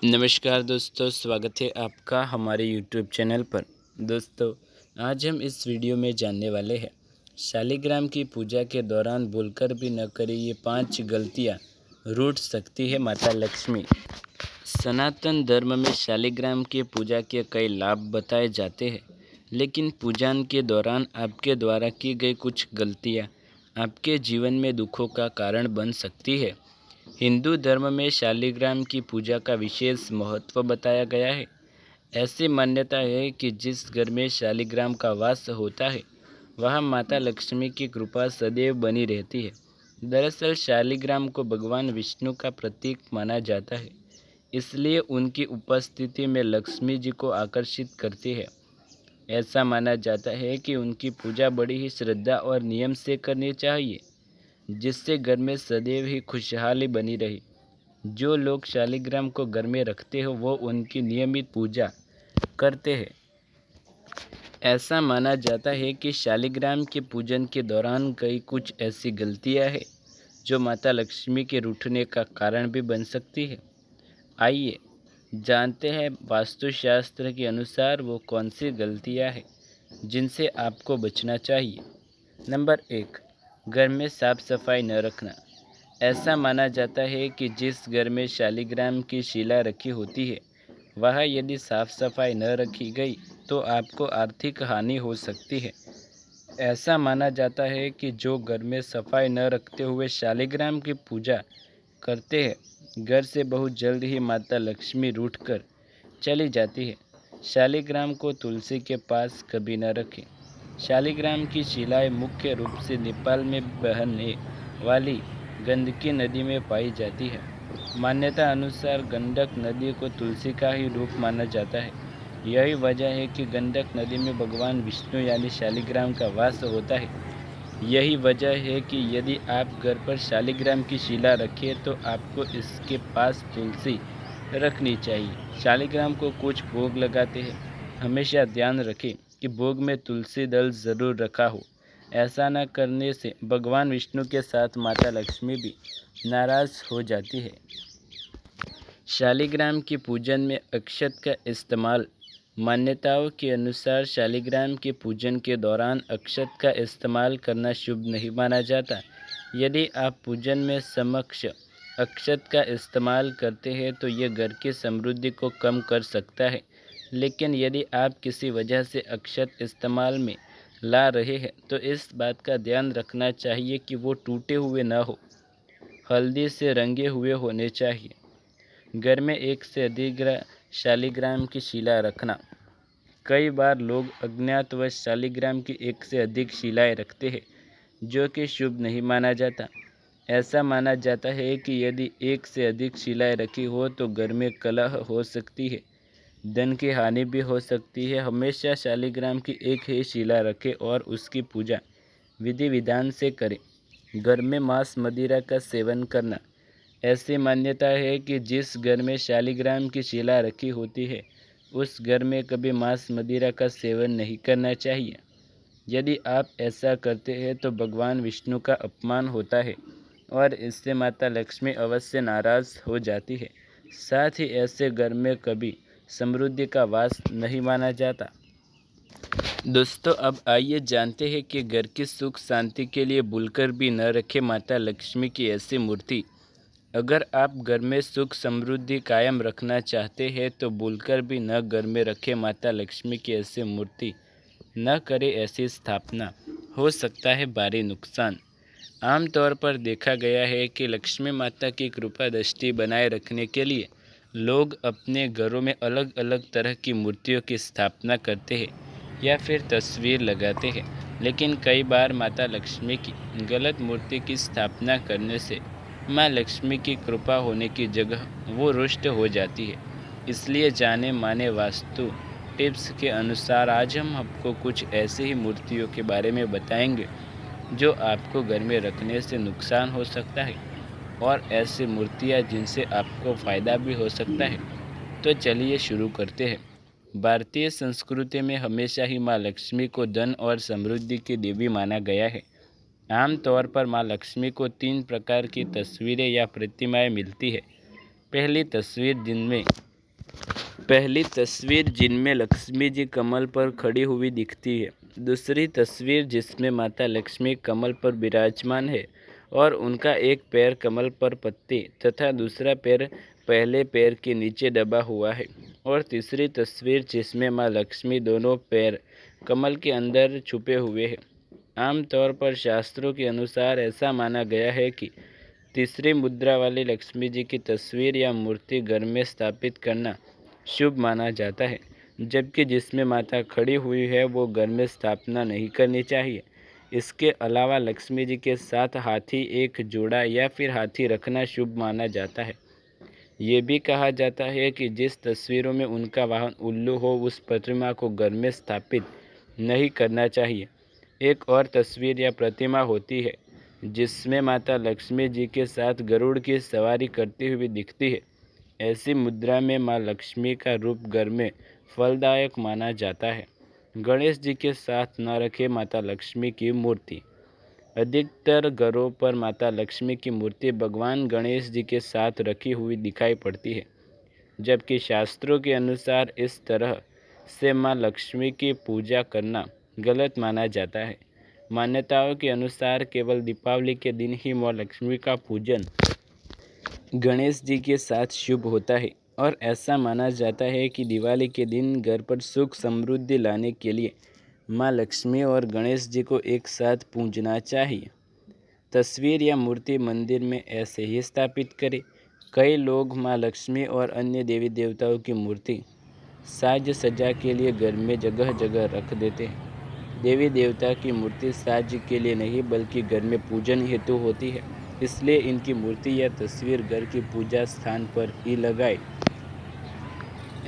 नमस्कार दोस्तों, स्वागत है आपका हमारे YouTube चैनल पर। दोस्तों, आज हम इस वीडियो में जानने वाले हैं शालिग्राम की पूजा के दौरान बोलकर भी न करें ये 5 गलतियाँ रूठ सकती है माता लक्ष्मी। सनातन धर्म में शालिग्राम की पूजा के कई लाभ बताए जाते हैं, लेकिन पूजन के दौरान आपके द्वारा की गई कुछ गलतियाँ आपके जीवन में दुखों का कारण बन सकती है। हिंदू धर्म में शालिग्राम की पूजा का विशेष महत्व बताया गया है। ऐसी मान्यता है कि जिस घर में शालिग्राम का वास होता है वहाँ माता लक्ष्मी की कृपा सदैव बनी रहती है। दरअसल शालिग्राम को भगवान विष्णु का प्रतीक माना जाता है, इसलिए उनकी उपस्थिति में लक्ष्मी जी को आकर्षित करती है। ऐसा माना जाता है कि उनकी पूजा बड़ी ही श्रद्धा और नियम से करनी चाहिए, जिससे घर में सदैव ही खुशहाली बनी रहे। जो लोग शालिग्राम को घर में रखते हो वो उनकी नियमित पूजा करते हैं। ऐसा माना जाता है कि शालिग्राम के पूजन के दौरान कई कुछ ऐसी गलतियां हैं जो माता लक्ष्मी के रूठने का कारण भी बन सकती है। आइए जानते हैं वास्तुशास्त्र के अनुसार वो कौन सी गलतियां हैं जिनसे आपको बचना चाहिए। नंबर 1, घर में साफ सफाई न रखना। ऐसा माना जाता है कि जिस घर में शालिग्राम की शिला रखी होती है वहाँ यदि साफ सफाई न रखी गई तो आपको आर्थिक हानि हो सकती है। ऐसा माना जाता है कि जो घर में सफाई न रखते हुए शालिग्राम की पूजा करते हैं, घर से बहुत जल्द ही माता लक्ष्मी रूठ कर चली जाती है। शालिग्राम को तुलसी के पास कभी न रखें। शालिग्राम की शिलाएं मुख्य रूप से नेपाल में बहने वाली गंडकी नदी में पाई जाती है। मान्यता अनुसार गंडक नदी को तुलसी का ही रूप माना जाता है। यही वजह है कि गंडक नदी में भगवान विष्णु यानी शालिग्राम का वास होता है। यही वजह है कि यदि आप घर पर शालिग्राम की शिला रखें तो आपको इसके पास तुलसी रखनी चाहिए। शालिग्राम को कुछ भोग लगाते हैं, हमेशा ध्यान रखें कि भोग में तुलसी दल ज़रूर रखा हो। ऐसा न करने से भगवान विष्णु के साथ माता लक्ष्मी भी नाराज़ हो जाती है। शालिग्राम की पूजन में अक्षत का इस्तेमाल। मान्यताओं के अनुसार शालिग्राम के पूजन के दौरान अक्षत का इस्तेमाल करना शुभ नहीं माना जाता। यदि आप पूजन में समक्ष अक्षत का इस्तेमाल करते हैं तो यह घर की समृद्धि को कम कर सकता है, लेकिन यदि आप किसी वजह से अक्षत इस्तेमाल में ला रहे हैं तो इस बात का ध्यान रखना चाहिए कि वो टूटे हुए न हो, हल्दी से रंगे हुए होने चाहिए। घर में एक से अधिक शालिग्राम की शिला रखना। कई बार लोग अज्ञातवश शालिग्राम की एक से अधिक शिलाएं रखते हैं, जो कि शुभ नहीं माना जाता। ऐसा माना जाता है कि यदि एक से अधिक शिलाएं रखी हो तो घर में कलह हो सकती है, धन की हानि भी हो सकती है। हमेशा शालिग्राम की एक ही शिला रखें और उसकी पूजा विधि विधान से करें। घर में मांस मदिरा का सेवन करना। ऐसी मान्यता है कि जिस घर में शालिग्राम की शिला रखी होती है उस घर में कभी मांस मदिरा का सेवन नहीं करना चाहिए। यदि आप ऐसा करते हैं तो भगवान विष्णु का अपमान होता है और इससे माता लक्ष्मी अवश्य नाराज़ हो जाती है। साथ ही ऐसे घर में कभी समृद्धि का वास नहीं माना जाता। दोस्तों, अब आइए जानते हैं कि घर की सुख शांति के लिए भूलकर भी न रखें माता लक्ष्मी की ऐसी मूर्ति। अगर आप घर में सुख समृद्धि कायम रखना चाहते हैं तो भूलकर भी न घर में रखें माता लक्ष्मी की ऐसी मूर्ति। न करें ऐसी स्थापना, हो सकता है भारी नुकसान। आमतौर पर देखा गया है कि लक्ष्मी माता की कृपा दृष्टि बनाए रखने के लिए लोग अपने घरों में अलग अलग तरह की मूर्तियों की स्थापना करते हैं या फिर तस्वीर लगाते हैं, लेकिन कई बार माता लक्ष्मी की गलत मूर्ति की स्थापना करने से माँ लक्ष्मी की कृपा होने की जगह वो रुष्ट हो जाती है। इसलिए जाने माने वास्तु टिप्स के अनुसार आज हम आपको कुछ ऐसे ही मूर्तियों के बारे में बताएंगे जो आपको घर में रखने से नुकसान हो सकता है और ऐसी मूर्तियाँ जिनसे आपको फ़ायदा भी हो सकता है। तो चलिए शुरू करते हैं। भारतीय संस्कृति में हमेशा ही माँ लक्ष्मी को धन और समृद्धि की देवी माना गया है। आमतौर पर माँ लक्ष्मी को 3 प्रकार की तस्वीरें या प्रतिमाएं मिलती है। पहली तस्वीर जिनमें लक्ष्मी जी कमल पर खड़ी हुई दिखती है। दूसरी तस्वीर जिसमें माता लक्ष्मी कमल पर विराजमान है और उनका एक पैर कमल पर पत्ती तथा दूसरा पैर पहले पैर के नीचे दबा हुआ है। और तीसरी तस्वीर जिसमें माँ लक्ष्मी दोनों पैर कमल के अंदर छुपे हुए हैं। आमतौर पर शास्त्रों के अनुसार ऐसा माना गया है कि तीसरी मुद्रा वाली लक्ष्मी जी की तस्वीर या मूर्ति घर में स्थापित करना शुभ माना जाता है, जबकि जिसमें माता खड़ी हुई है वो घर में स्थापना नहीं करनी चाहिए। इसके अलावा लक्ष्मी जी के साथ हाथी एक जोड़ा या फिर हाथी रखना शुभ माना जाता है। ये भी कहा जाता है कि जिस तस्वीरों में उनका वाहन उल्लू हो उस प्रतिमा को घर में स्थापित नहीं करना चाहिए। एक और तस्वीर या प्रतिमा होती है जिसमें माता लक्ष्मी जी के साथ गरुड़ की सवारी करती हुई दिखती है। ऐसी मुद्रा में माँ लक्ष्मी का रूप घर में फलदायक माना जाता है। गणेश जी के साथ न रखें माता लक्ष्मी की मूर्ति। अधिकतर घरों पर माता लक्ष्मी की मूर्ति भगवान गणेश जी के साथ रखी हुई दिखाई पड़ती है, जबकि शास्त्रों के अनुसार इस तरह से माँ लक्ष्मी की पूजा करना गलत माना जाता है। मान्यताओं के अनुसार केवल दीपावली के दिन ही माँ लक्ष्मी का पूजन गणेश जी के साथ शुभ होता है और ऐसा माना जाता है कि दिवाली के दिन घर पर सुख समृद्धि लाने के लिए माँ लक्ष्मी और गणेश जी को एक साथ पूजना चाहिए। तस्वीर या मूर्ति मंदिर में ऐसे ही स्थापित करें। कई लोग माँ लक्ष्मी और अन्य देवी देवताओं की मूर्ति साज सज्जा के लिए घर में जगह जगह रख देते हैं। देवी देवता की मूर्ति साज के लिए नहीं बल्कि घर में पूजन हेतु होती है, इसलिए इनकी मूर्ति या तस्वीर घर की पूजा स्थान पर ही लगाएं।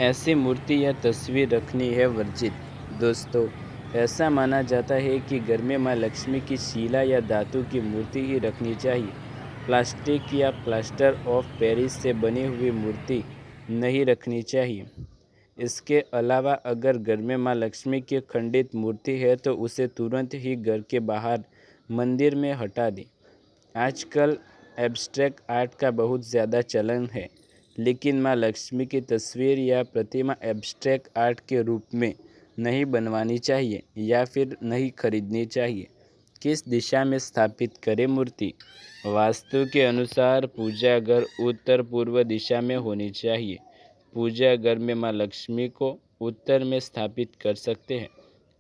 ऐसी मूर्ति या तस्वीर रखनी है वर्जित। दोस्तों, ऐसा माना जाता है कि घर में माँ लक्ष्मी की शिला या धातु की मूर्ति ही रखनी चाहिए। प्लास्टिक या प्लास्टर ऑफ पेरिस से बनी हुई मूर्ति नहीं रखनी चाहिए। इसके अलावा अगर घर में माँ लक्ष्मी की खंडित मूर्ति है तो उसे तुरंत ही घर के बाहर मंदिर में हटा दें। आजकल एब्स्ट्रैक्ट आर्ट का बहुत ज़्यादा चलन है, लेकिन माँ लक्ष्मी की तस्वीर या प्रतिमा एब्स्ट्रैक्ट आर्ट के रूप में नहीं बनवानी चाहिए या फिर नहीं खरीदनी चाहिए। किस दिशा में स्थापित करें मूर्ति? वास्तु के अनुसार पूजा घर उत्तर पूर्व दिशा में होनी चाहिए। पूजा घर में माँ लक्ष्मी को उत्तर में स्थापित कर सकते हैं।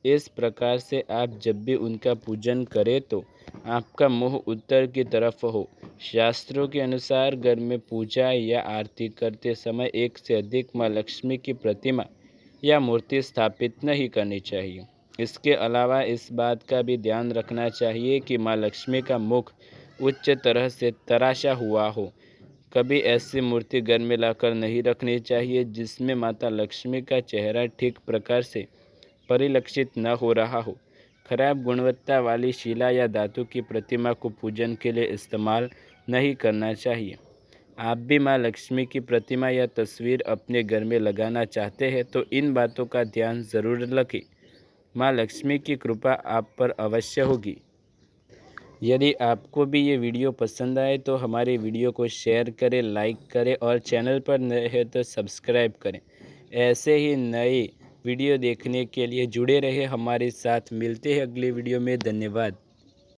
इस प्रकार से आप जब भी उनका पूजन करें तो आपका मुंह उत्तर की तरफ हो। शास्त्रों के अनुसार घर में पूजा या आरती करते समय एक से अधिक माँ लक्ष्मी की प्रतिमा या मूर्ति स्थापित नहीं करनी चाहिए। इसके अलावा इस बात का भी ध्यान रखना चाहिए कि माँ लक्ष्मी का मुख उच्च तरह से तराशा हुआ हो। कभी ऐसी मूर्ति घर में लाकर नहीं रखनी चाहिए जिसमें माता लक्ष्मी का चेहरा ठीक प्रकार से परिलक्षित न हो रहा हो। खराब गुणवत्ता वाली शिला या धातु की प्रतिमा को पूजन के लिए इस्तेमाल नहीं करना चाहिए। आप भी माँ लक्ष्मी की प्रतिमा या तस्वीर अपने घर में लगाना चाहते हैं तो इन बातों का ध्यान ज़रूर रखें। माँ लक्ष्मी की कृपा आप पर अवश्य होगी। यदि आपको भी ये वीडियो पसंद आए तो हमारे वीडियो को शेयर करें, लाइक करें और चैनल पर नए हैं तो सब्सक्राइब करें। ऐसे ही नए वीडियो देखने के लिए जुड़े रहे हमारे साथ। मिलते हैं अगली वीडियो में। धन्यवाद।